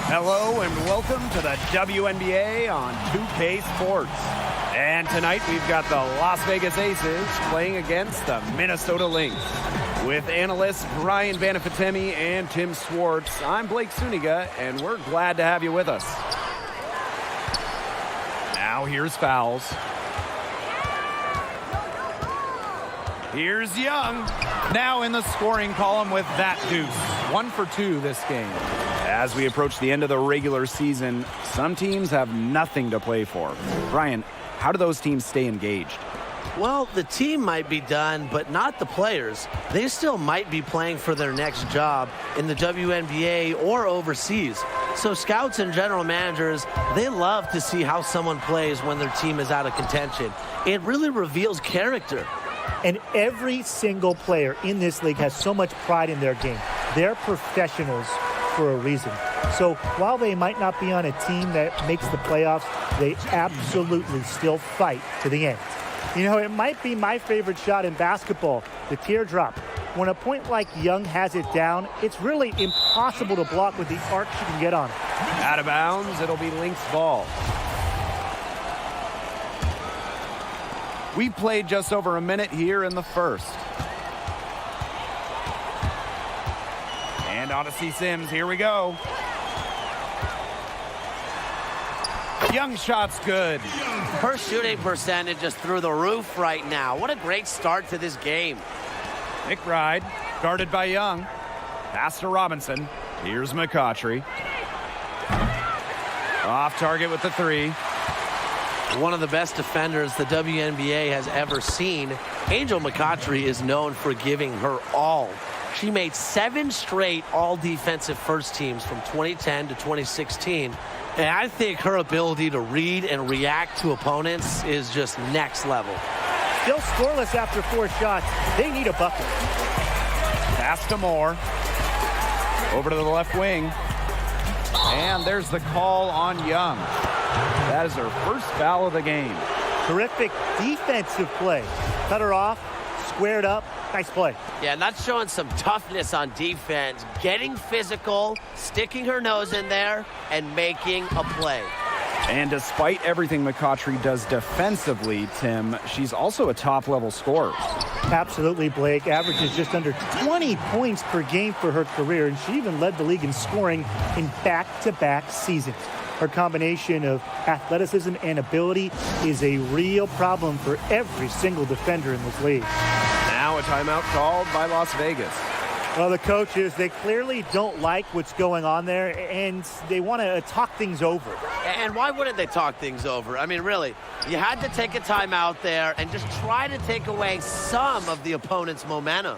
Hello and welcome to the WNBA on 2K Sports. And tonight we've got the Las Vegas Aces playing against the Minnesota Lynx. With analysts Brian Banafitemi and Tim Swartz, I'm Blake Suniga, and we're glad to have you with us. Now here's fouls. Here's Young. Now in the scoring column with that deuce. 1 for 2 this game. As we approach the end of the regular season, some teams have nothing to play for. Brian, how do those teams stay engaged? Well, the team might be done, but not the players. They still might be playing for their next job in the WNBA or overseas. So scouts and general managers, they love to see how someone plays when their team is out of contention. It really reveals character. And every single player in this league has so much pride in their game. They're professionals for a reason. So while they might not be on a team that makes the playoffs, they absolutely still fight to the end. You know, it might be my favorite shot in basketball, the teardrop. When a point like Young has it down, it's really impossible to block with the arc she can get on. Out of bounds, it'll be Lynx ball. We played just over a minute here in the first. And Odyssey Sims, here we go. Young shot's good. Her shooting percentage is through the roof right now. What a great start to this game. McBride, guarded by Young. Pass to Robinson. Here's McCautry. Off target with the three. One of the best defenders the WNBA has ever seen. Angel McCautry is known for giving her all. She made 7 straight all-defensive first teams from 2010 to 2016. And I think her ability to read and react to opponents is just next level. Still scoreless after 4 shots. They need a bucket. Pass to Moore. Over to the left wing. And there's the call on Young. That is her first foul of the game. Terrific defensive play. Cut her off, squared up. Nice play. Yeah, and that's showing some toughness on defense. Getting physical, sticking her nose in there, and making a play. And despite everything McCautry does defensively, Tim, she's also a top-level scorer. Absolutely, Blake. Averages just under 20 points per game for her career, and she even led the league in scoring in back-to-back seasons. Her combination of athleticism and ability is a real problem for every single defender in this league. Now a timeout called by Las Vegas. Well, the coaches, they clearly don't like what's going on there, and they want to talk things over. And why wouldn't they talk things over? I mean, really, you had to take a timeout there and just try to take away some of the opponent's momentum.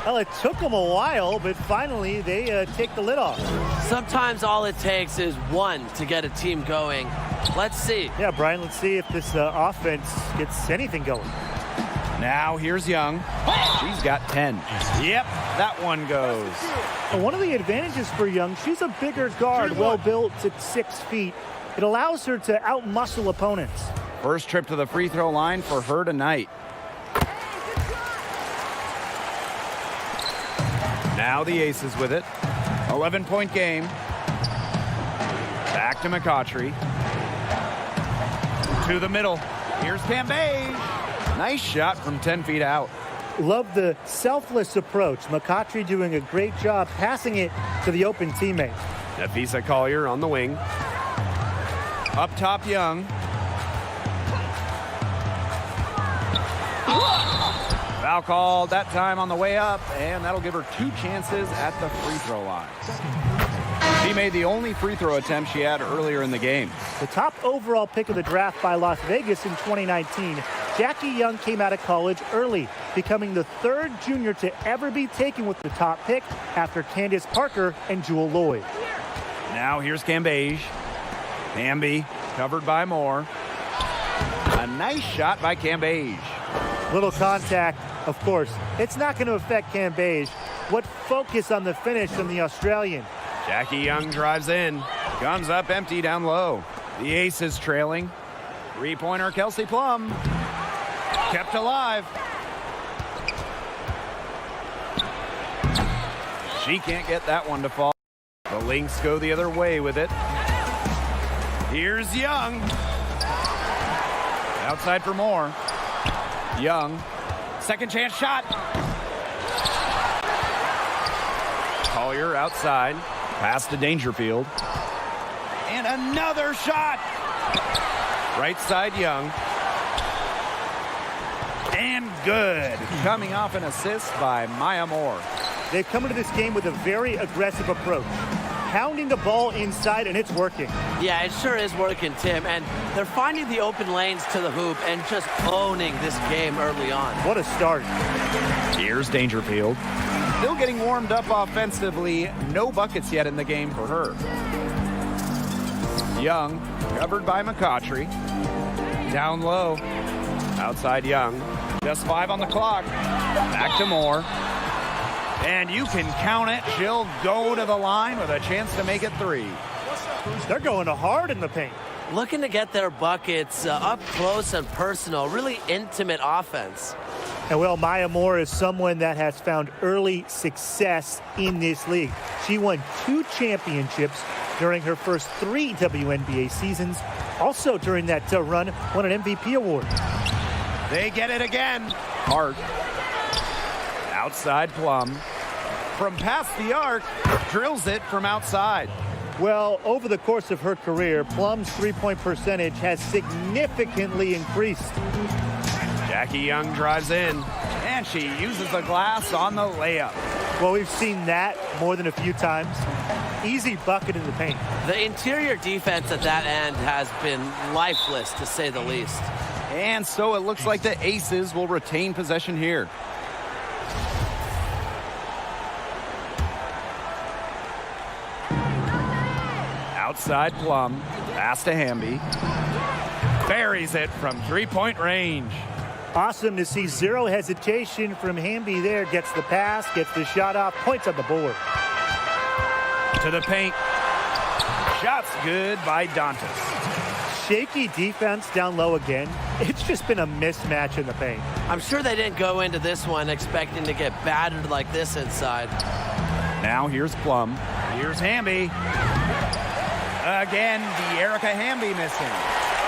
Well, it took them a while, but finally they take the lid off. Sometimes all it takes is one to get a team going. Let's see. Yeah, Brian, let's see if this offense gets anything going. Now here's Young. She's got 10. Yep, that one goes. And one of the advantages for Young, she's a bigger guard, well built at 6 feet. It allows her to outmuscle opponents. First trip to the free throw line for her tonight. Now the Aces with it. 11-point game. Back to McCautry. To the middle. Here's Cambage. Nice shot from 10 feet out. Love the selfless approach. McCautry doing a great job passing it to the open teammate. Nafisa Collier on the wing. Up top, Young. Foul called that time on the way up, and that'll give her 2 chances at the free throw line. She made the only free throw attempt she had earlier in the game. The top overall pick of the draft by Las Vegas in 2019, Jackie Young came out of college early, becoming the 3rd junior to ever be taken with the top pick after Candace Parker and Jewel Lloyd. Now here's Cambage. Hamby covered by Moore. A nice shot by Cambage. Little contact, of course. It's not going to affect Cambage. What focus on the finish from the Australian. Jackie Young drives in. Comes up empty down low. The Aces trailing. 3-pointer Kelsey Plum. Kept alive. She can't get that one to fall. The The Lynx go the other way with it. Here's Young. Outside for more. Young. Second chance shot. Collier outside. Pass to Dangerfield. And another shot. Right side, Young. And good. Coming off an assist by Maya Moore. They've come into this game with a very aggressive approach. Pounding the ball inside, and it's working. Yeah, it sure is working, Tim. And they're finding the open lanes to the hoop and just owning this game early on. What a start. Here's Dangerfield. Still getting warmed up offensively. No buckets yet in the game for her. Young, covered by McCautry. Down low. Outside Young. Just 5 on the clock. Back to Moore. And you can count it. She'll go to the line with a chance to make it 3. They're going hard in the paint. Looking to get their buckets up close and personal. Really intimate offense. And well, Maya Moore is someone that has found early success in this league. She won 2 championships during her first 3 WNBA seasons. Also during that run, won an MVP award. They get it again. Hart. Outside Plum. From past the arc, drills it from outside. Well, over the course of her career, Plum's three-point percentage has significantly increased. Jackie Young drives in, and she uses the glass on the layup. Well, we've seen that more than a few times. Easy bucket in the paint. The interior defense at that end has been lifeless, to say the least. And so it looks like the Aces will retain possession here. Outside Plum, pass to Hamby. Buries it from three-point range. Awesome to see zero hesitation from Hamby there. Gets the pass, gets the shot off, points on the board. To the paint. Shots good by Dantas. Shaky defense down low again. It's just been a mismatch in the paint. I'm sure they didn't go into this one expecting to get battered like this inside. Now here's Plum. Here's Hamby. Again, the Erica Hamby missing.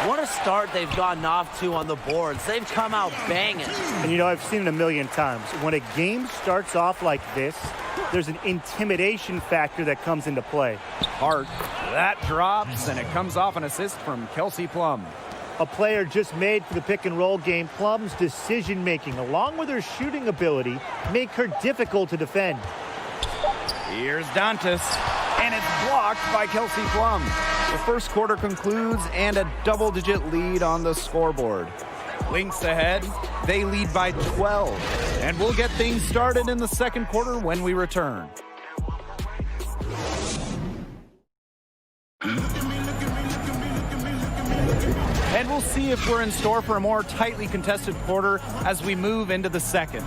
What a start they've gotten off to on the boards. They've come out banging. And you know, I've seen it a million times. When a game starts off like this, there's an intimidation factor that comes into play. Hart. That drops, and it comes off an assist from Kelsey Plum. A player just made for the pick and roll game. Plum's decision making, along with her shooting ability, make her difficult to defend. Here's Dantas, and it's blocked by Kelsey Plum. The first quarter concludes, and a double-digit lead on the scoreboard. Lynx ahead. They lead by 12. And we'll get things started in the second quarter when we return. And we'll see if we're in store for a more tightly contested quarter as we move into the second.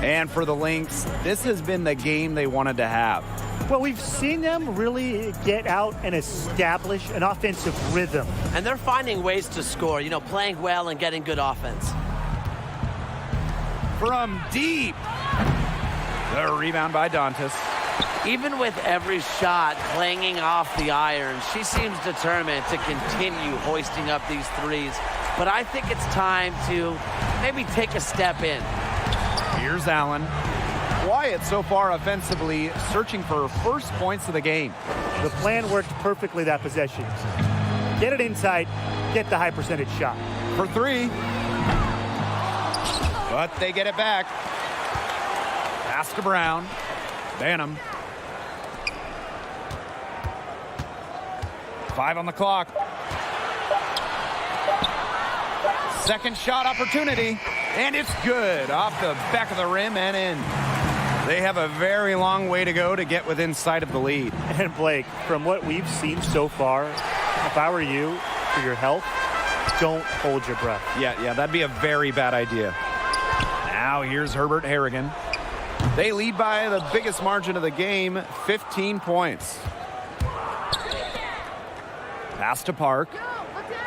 And for the Lynx, this has been the game they wanted to have. Well, we've seen them really get out and establish an offensive rhythm. And they're finding ways to score, you know, playing well and getting good offense. From deep. The rebound by Dantas. Even with every shot clanging off the iron, she seems determined to continue hoisting up these threes. But I think it's time to maybe take a step in. Here's Allen. Quiet so far offensively, searching for first points of the game. The plan worked perfectly that possession. Get it inside, get the high percentage shot. For 3. But they get it back. Pass to Brown. Banham. 5 on the clock. Second shot opportunity, and it's good off the back of the rim and in. They have a very long way to go to get within sight of the lead. And Blake, from what we've seen so far, if I were you, for your health, don't hold your breath. Yeah, that'd be a very bad idea. Now here's Herbert Harrigan. They lead by the biggest margin of the game, 15 points. Pass to Park.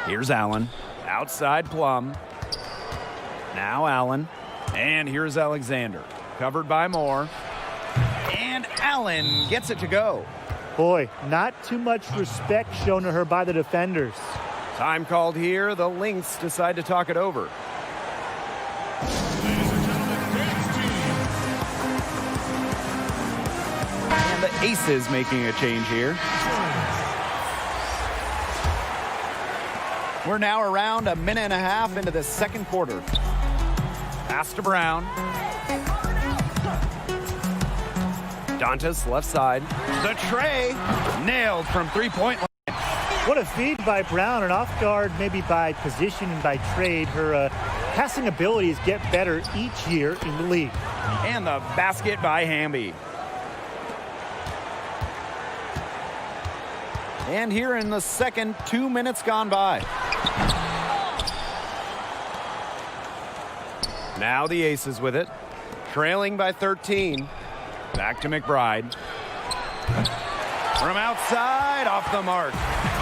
Here's Allen. Outside Plum. Now Allen. And here's Alexander. Covered by Moore. And Allen gets it to go. Boy, not too much respect shown to her by the defenders. Time called here. The Lynx decide to talk it over. And the Aces making a change here. We're now around a minute and a half into the second quarter. Pass to Brown. Dantas left side. The tray nailed from three-point line. What a feed by Brown, and off guard maybe by position and by trade. Her passing abilities get better each year in the league. And the basket by Hamby. And here in the second, 2 minutes gone by. Now the Aces with it. Trailing by 13. Back to McBride. From outside, off the mark.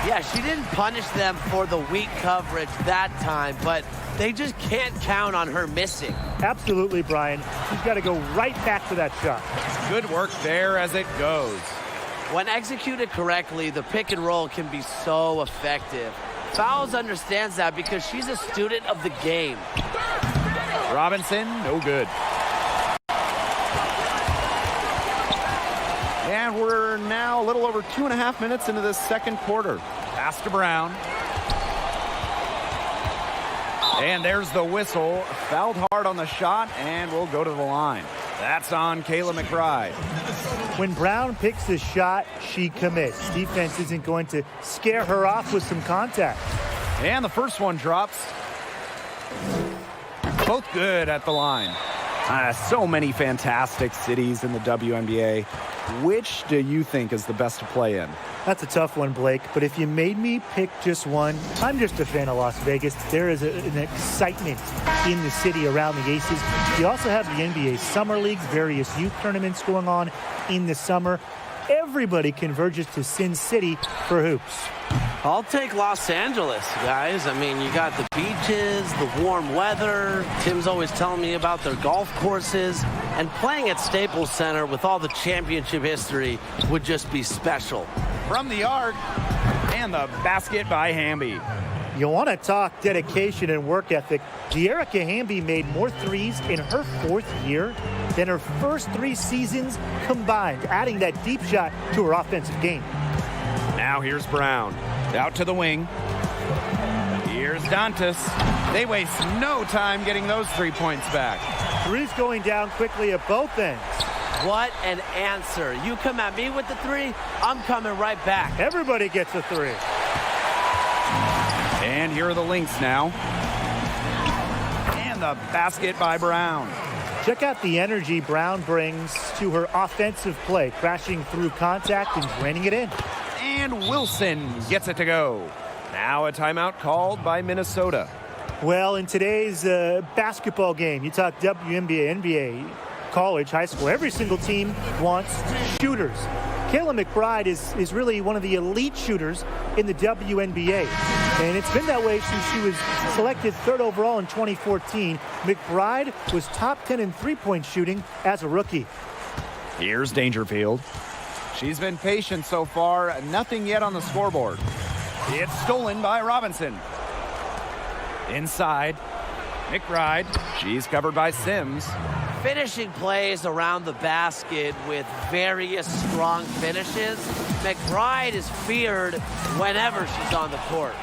Yeah, she didn't punish them for the weak coverage that time, but they just can't count on her missing. Absolutely, Brian. She's got to go right back to that shot. Good work there as it goes. When executed correctly, the pick and roll can be so effective. Fowles understands that because she's a student of the game. Robinson, no good. And we're now a little over 2.5 minutes into this second quarter. Pass to Brown. And there's the whistle. Fouled hard on the shot, and we'll go to the line. That's on Kayla McBride. When Brown picks the shot, she commits. Defense isn't going to scare her off with some contact. And the first one drops. Both good at the line. So many fantastic cities in the WNBA. Which do you think is the best to play in? That's a tough one, Blake. But if you made me pick just one, I'm just a fan of Las Vegas. There is an excitement in the city around the Aces. You also have the NBA Summer Leagues, various youth tournaments going on in the summer. Everybody converges to Sin City for hoops. I'll take Los Angeles, guys. I mean, you got the beaches, the warm weather. Tim's always telling me about their golf courses. And playing at Staples Center with all the championship history would just be special. From the arc, and the basket by Hamby. You want to talk dedication and work ethic. De'Erica Hamby made more threes in her 4th year than her first 3 seasons combined, adding that deep shot to her offensive game. Now here's Brown. Out to the wing. Here's Dantas. They waste no time getting those 3 points back. Threes going down quickly at both ends. What an answer. You come at me with the 3, I'm coming right back. Everybody gets a 3. And here are the Lynx now. And the basket by Brown. Check out the energy Brown brings to her offensive play, crashing through contact and draining it in. And Wilson gets it to go. Now a timeout called by Minnesota. Well, in today's basketball game, you talk WNBA, NBA, college, high school, every single team wants shooters. Kayla McBride is really one of the elite shooters in the WNBA. And it's been that way since she was selected 3rd overall in 2014. McBride was top 10 in three-point shooting as a rookie. Here's Dangerfield. She's been patient so far. Nothing yet on the scoreboard. It's stolen by Robinson. Inside, McBride. She's covered by Sims. Finishing plays around the basket with various strong finishes. McBride is feared whenever she's on the court.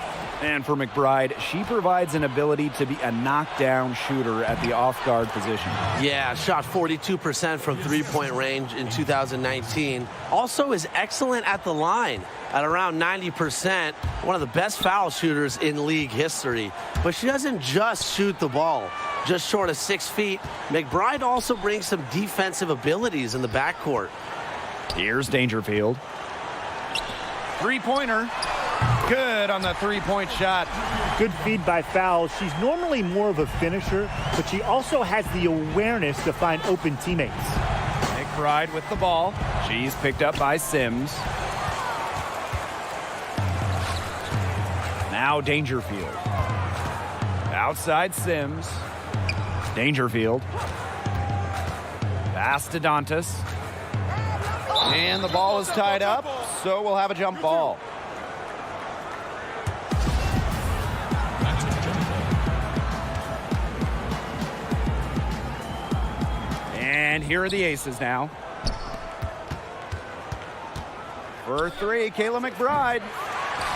And for McBride, she provides an ability to be a knockdown shooter at the off-guard position. Yeah, shot 42% from three-point range in 2019. Also is excellent at the line at around 90%. One of the best foul shooters in league history. But she doesn't just shoot the ball. Just short of 6 feet, McBride also brings some defensive abilities in the backcourt. Here's Dangerfield. Three-pointer. Good on the three-point shot. Good feed by Fowles. She's normally more of a finisher, but she also has the awareness to find open teammates. McBride with the ball. She's picked up by Sims. Now Dangerfield. Outside Sims. Dangerfield. Pass to Dantas. And the ball is tied up. So we'll have a jump ball. And here are the Aces now. For three, Kayla McBride.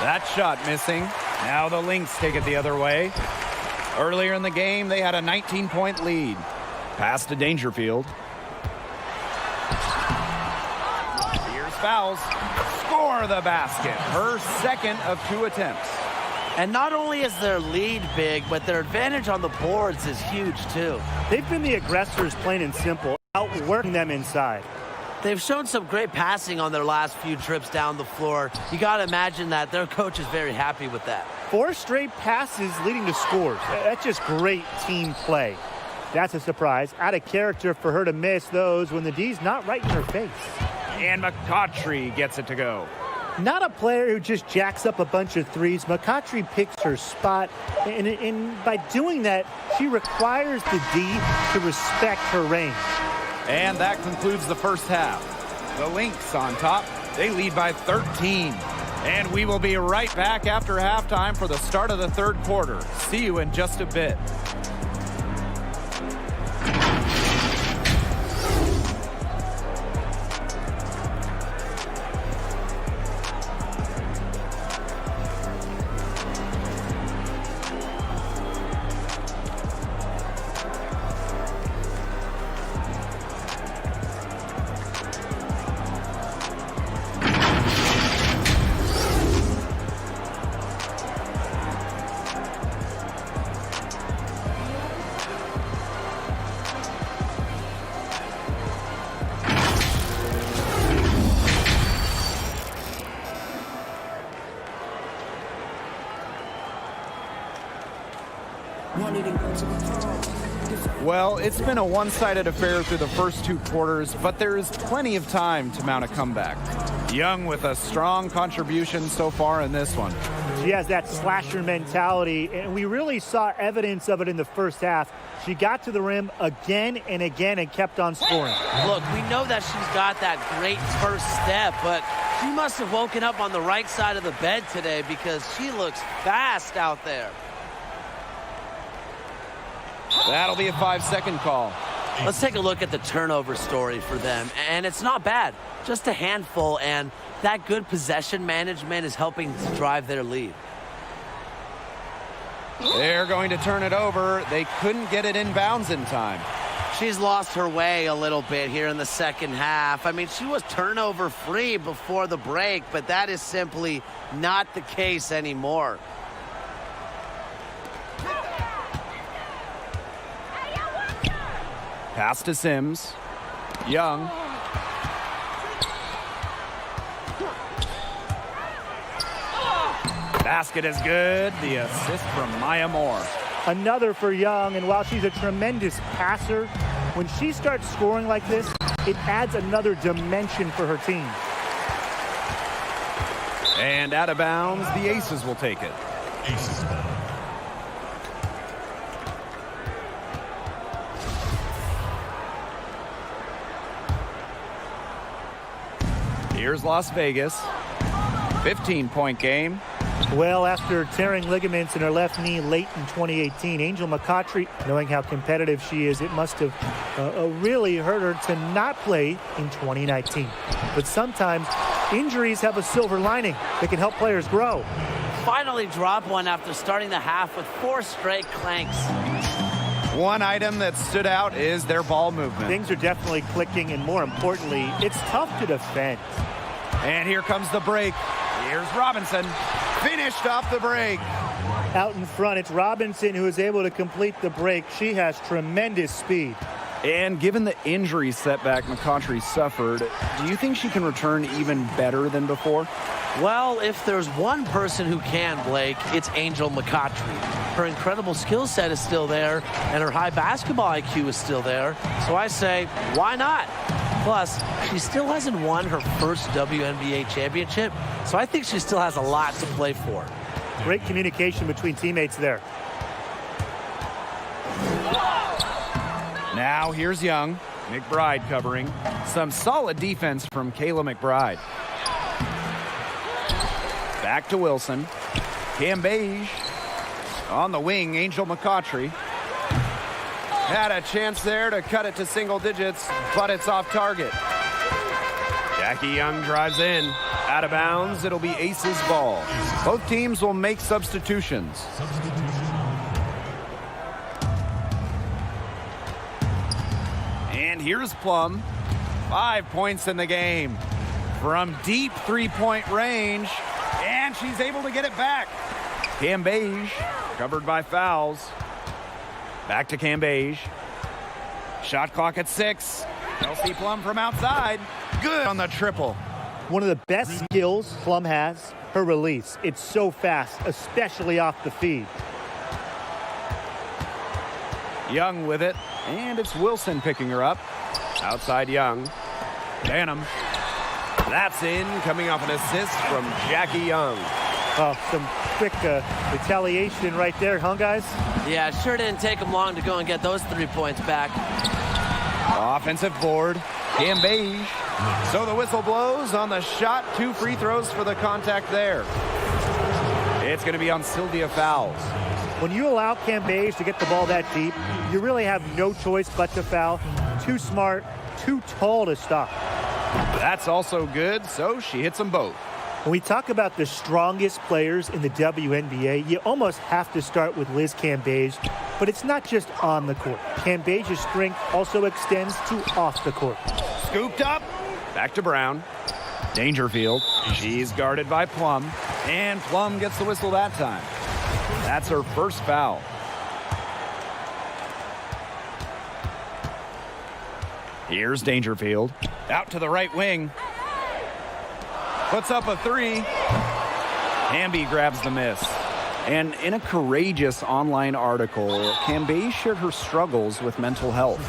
That shot missing. Now the Lynx take it the other way. Earlier in the game, they had a 19-point lead. Pass to Dangerfield. Here's fouls. Score the basket. Her second of 2 attempts. And not only is their lead big, but their advantage on the boards is huge, too. They've been the aggressors, plain and simple, outworking them inside. They've shown some great passing on their last few trips down the floor. You got to imagine that their coach is very happy with that. 4 straight passes leading to scores. That's just great team play. That's a surprise. Out of character for her to miss those when the D's not right in her face. And McCautry gets it to go. Not a player who just jacks up a bunch of threes. McCautry picks her spot, and by doing that, she requires the D to respect her range. And that concludes the first half. The Lynx on top. They lead by 13. And we will be right back after halftime for the start of the third quarter. See you in just a bit. Well, it's been a one-sided affair through the first 2 quarters, but there is plenty of time to mount a comeback. Young with a strong contribution so far in this one. She has that slasher mentality, and we really saw evidence of it in the first half. She got to the rim again and again and kept on scoring. Look, we know that she's got that great first step, but she must have woken up on the right side of the bed today because she looks fast out there. That'll be a 5-second call. Let's take a look at the turnover story for them. And it's not bad, just a handful, and that good possession management is helping to drive their lead. They're going to turn it over. They couldn't get it inbounds in time. She's lost her way a little bit here in the second half. I mean, she was turnover free before the break, but that is simply not the case anymore. Pass to Sims. Young. Basket is good. The assist from Maya Moore. Another for Young, and while she's a tremendous passer, when she starts scoring like this, it adds another dimension for her team. And out of bounds, the Aces will take it. Aces ball. Here's Las Vegas. 15-point game. Well, after tearing ligaments in her left knee late in 2018, Angel McCautry, knowing how competitive she is, it must have really hurt her to not play in 2019. But sometimes injuries have a silver lining that can help players grow. Finally drop one after starting the half with 4 straight clanks. One item that stood out is their ball movement. Things are definitely clicking, and more importantly, it's tough to defend. And here comes the break. Here's Robinson. Finished off the break. Out in front, it's Robinson who is able to complete the break. She has tremendous speed. And given the injury setback McCautry suffered, do you think she can return even better than before? Well, if there's one person who can, Blake, it's Angel McCautry. Her incredible skill set is still there, and her high basketball IQ is still there. So I say, why not? Plus, she still hasn't won her first WNBA championship, so I think she still has a lot to play for. Great communication between teammates there. Now here's Young. McBride covering. Some solid defense from Kayla McBride. Back to Wilson. Cambage on the wing. Angel McCautry had a chance there to cut it to single digits, but it's off target. Jackie Young drives in. Out of bounds. It'll be Aces ball. Both teams will make substitutions. And here's Plum. 5 points in the game from deep three-point range, and she's able to get it back. Cambage covered by fouls. Back to Cambage. Shot clock at 6. Kelsey Plum from outside. Good on the triple. One of the best skills Plum has, her release. It's so fast, especially off the feed. Young with it, and it's Wilson picking her up. Outside Young. Banham. That's in, coming off an assist from Jackie Young. Oh, some quick retaliation right there, huh, guys? Yeah, sure didn't take them long to go and get those 3 points back. Offensive board. Cambage. So the whistle blows on the shot. 2 free throws for the contact there. It's going to be on Sylvia Fowles. When you allow Cambage to get the ball that deep, you really have no choice but to foul. Too smart, too tall to stop. That's also good, so she hits them both. When we talk about the strongest players in the WNBA, you almost have to start with Liz Cambage, but it's not just on the court. Cambage's strength also extends to off the court. Scooped up. Back to Brown. Dangerfield. She's guarded by Plum, and Plum gets the whistle that time. That's her first foul. Here's Dangerfield. Out to the right wing. Puts up a 3. Hamby grabs the miss. And in a courageous online article, Cambage shared her struggles with mental health.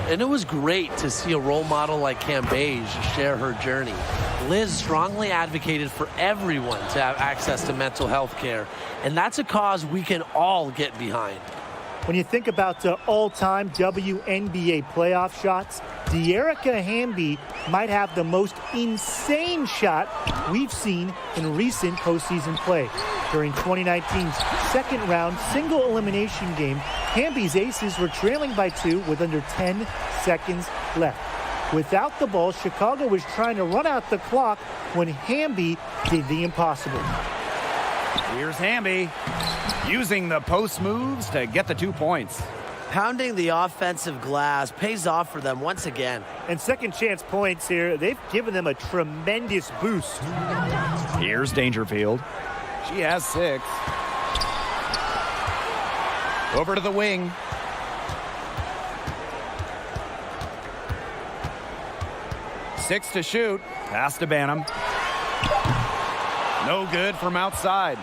And it was great to see a role model like Cambage share her journey. Liz strongly advocated for everyone to have access to mental health care, and that's a cause we can all get behind. When you think about the all-time WNBA playoff shots, De'Erica Hamby might have the most insane shot we've seen in recent postseason play. During 2019's second-round single-elimination game, Hamby's Aces were trailing by 2 with under 10 seconds left. Without the ball, Chicago was trying to run out the clock when Hamby did the impossible. Here's Hamby using the post moves to get the 2 points. Pounding the offensive glass pays off for them once again. And second chance points here, they've given them a tremendous boost. Here's Dangerfield. She has 6. Over to the wing. Six to shoot. Pass to Banham. No good from outside.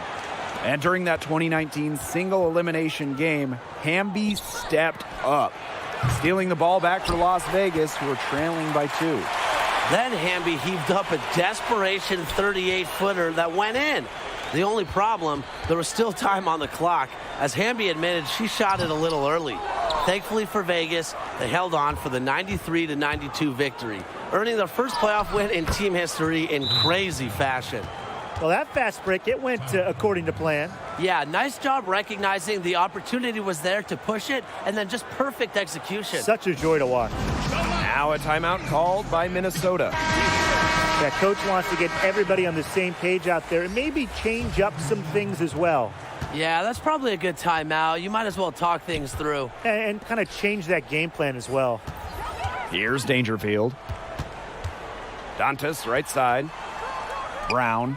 And during that 2019 single elimination game, Hamby stepped up, stealing the ball back for Las Vegas, who were trailing by 2. Then Hamby heaved up a desperation 38-footer that went in. The only problem, there was still time on the clock. As Hamby admitted, she shot it a little early. Thankfully for Vegas, they held on for the 93-92 victory, earning their first playoff win in team history in crazy fashion. Well, that fast break, it went according to plan. Yeah, nice job recognizing the opportunity was there to push it, and then just perfect execution. Such a joy to watch. Now a timeout called by Minnesota. That coach wants to get everybody on the same page out there and maybe change up some things as well. Yeah, that's probably a good timeout. You might as well talk things through. And kind of change that game plan as well. Here's Dangerfield. Dantas, right side. Brown.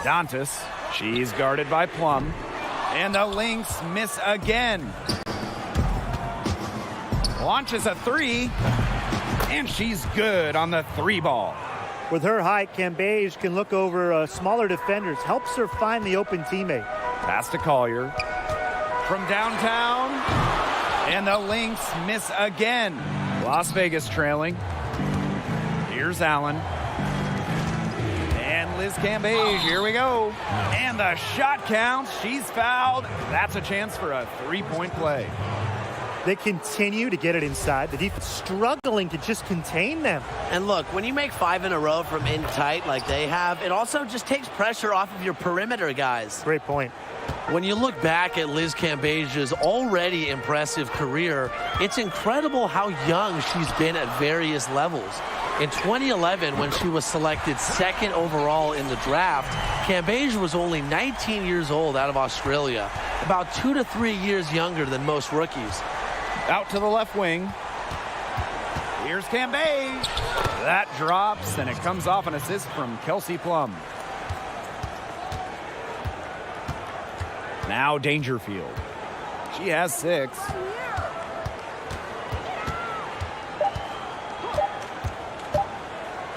Dantas. She's guarded by Plum. And the Lynx miss again. Launches a 3. And she's good on the 3 ball. With her height, Cambage can look over smaller defenders. Helps her find the open teammate. Pass to Collier. From downtown. And the Lynx miss again. Las Vegas trailing. Here's Allen. And Liz Cambage, here we go. And the shot counts. She's fouled. That's a chance for a 3-point play. They continue to get it inside. The defense struggling to just contain them. And look, when you make 5 in a row from in tight like they have, it also just takes pressure off of your perimeter guys. Great point. When you look back at Liz Cambagia's already impressive career, it's incredible how young she's been at various levels. In 2011, when she was selected 2nd overall in the draft, Cambagia was only 19 years old out of Australia, about 2 to 3 years younger than most rookies. Out to the left wing. Here's Cambagia. That drops, and it comes off an assist from Kelsey Plum. Now Dangerfield. She has 6.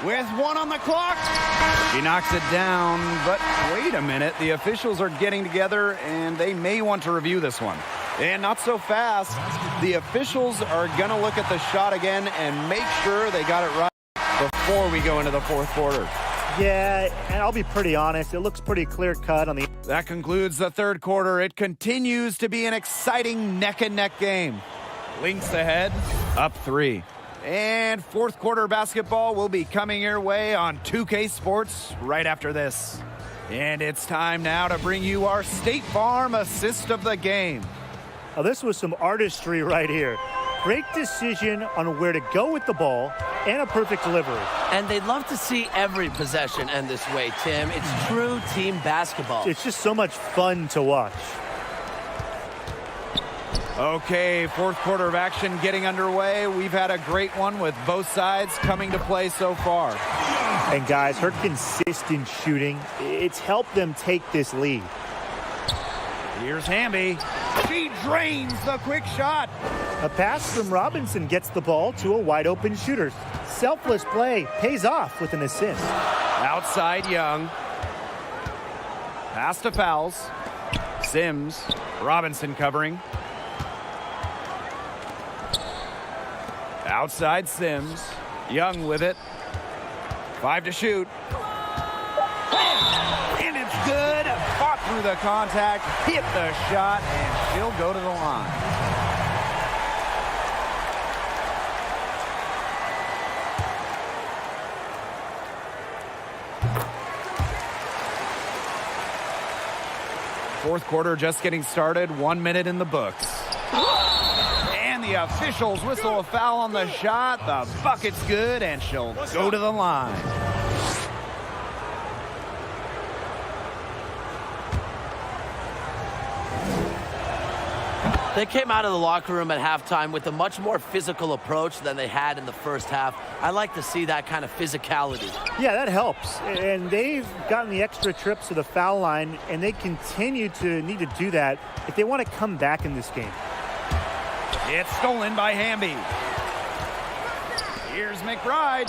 With 1 on the clock. She knocks it down, but wait a minute. The officials are getting together, and they may want to review this one. And not so fast. The officials are going to look at the shot again and make sure they got it right before we go into the 4th quarter. Yeah, and I'll be pretty honest. It looks pretty clear-cut on the... That concludes the 3rd quarter. It continues to be an exciting neck-and-neck game. Lynx ahead, up 3. And 4th quarter basketball will be coming your way on 2K Sports right after this. And it's time now to bring you our State Farm assist of the game. Now, this was some artistry right here. Great decision on where to go with the ball and a perfect delivery. And they'd love to see every possession end this way, Tim. It's true team basketball. It's just so much fun to watch. Okay, 4th quarter of action getting underway. We've had a great one with both sides coming to play so far. And guys, her consistent shooting, it's helped them take this lead. Here's Hamby. She drains the quick shot. A pass from Robinson gets the ball to a wide open shooter. Selfless play pays off with an assist. Outside Young. Pass to Fowles. Sims. Robinson covering. Outside Sims. Young with it. 5 to shoot. And it's good. Fought through the contact. Hit the shot. And she'll go to the line. Fourth quarter just getting started. 1 minute in the books. The officials whistle a foul on the shot. The bucket's good, and she'll go to the line. They came out of the locker room at halftime with a much more physical approach than they had in the first half. I like to see that kind of physicality. Yeah, that helps. And they've gotten the extra trips to the foul line, and they continue to need to do that if they want to come back in this game. It's stolen by Hamby. Here's McBride.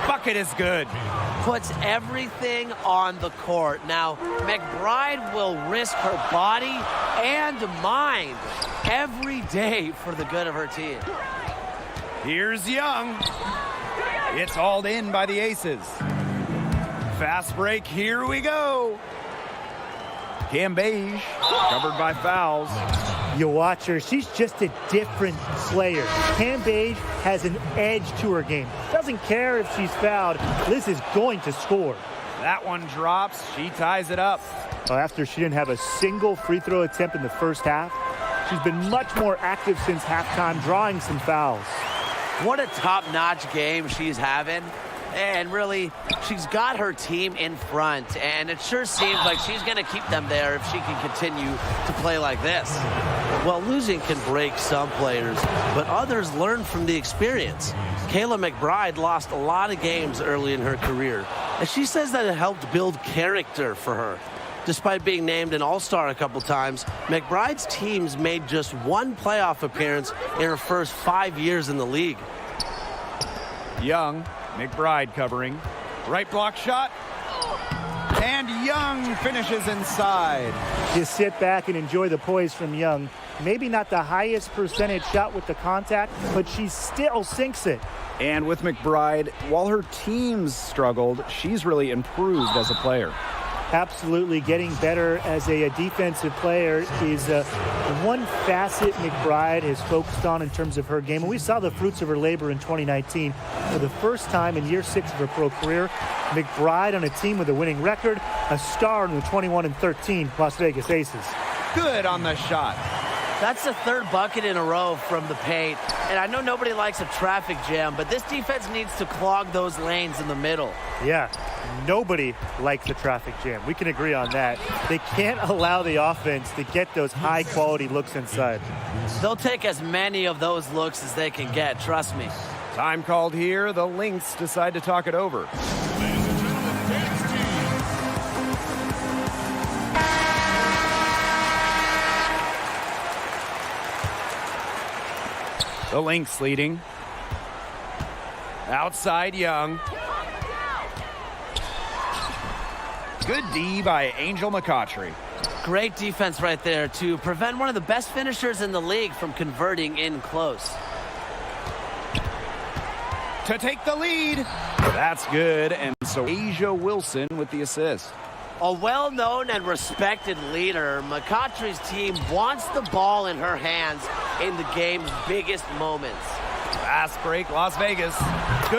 Bucket is good. Puts everything on the court. Now, McBride will risk her body and mind every day for the good of her team. Here's Young. It's hauled in by the Aces. Fast break. Here we go. Cambagia covered by Fowles. You watch her, she's just a different player. Cambagia has an edge to her game. Doesn't care if she's fouled. Liz is going to score. That one drops. She ties it up. Well, after she didn't have a single free throw attempt in the first half, she's been much more active since halftime, drawing some fouls. What a top-notch game she's having. And really, she's got her team in front, and it sure seems like she's going to keep them there if she can continue to play like this. Well, losing can break some players, but others learn from the experience. Kayla McBride lost a lot of games early in her career, and she says that it helped build character for her. Despite being named an All-Star a couple times, McBride's teams made just 1 playoff appearance in her first 5 years in the league. Young. McBride covering. Right block shot. And Young finishes inside. Just sit back and enjoy the poise from Young. Maybe not the highest percentage shot with the contact, but she still sinks it. And with McBride, while her teams struggled, she's really improved as a player. Absolutely, getting better as a defensive player is one facet McBride has focused on in terms of her game. And we saw the fruits of her labor in 2019. For the first time in year 6 of her pro career, McBride on a team with a winning record, a star in the 21-13 Las Vegas Aces. Good on the shot. That's the third bucket in a row from the paint. And I know nobody likes a traffic jam, but this defense needs to clog those lanes in the middle. Yeah, nobody likes a traffic jam. We can agree on that. They can't allow the offense to get those high-quality looks inside. They'll take as many of those looks as they can get, trust me. Time called here. The Lynx decide to talk it over. The Lynx leading. Outside Young. Good D by Angel McCautry. Great defense right there to prevent one of the best finishers in the league from converting in close. To take the lead. That's good. And so Asia Wilson with the assist. A well-known and respected leader, McCautry's team wants the ball in her hands in the game's biggest moments. Fast break, Las Vegas. Good.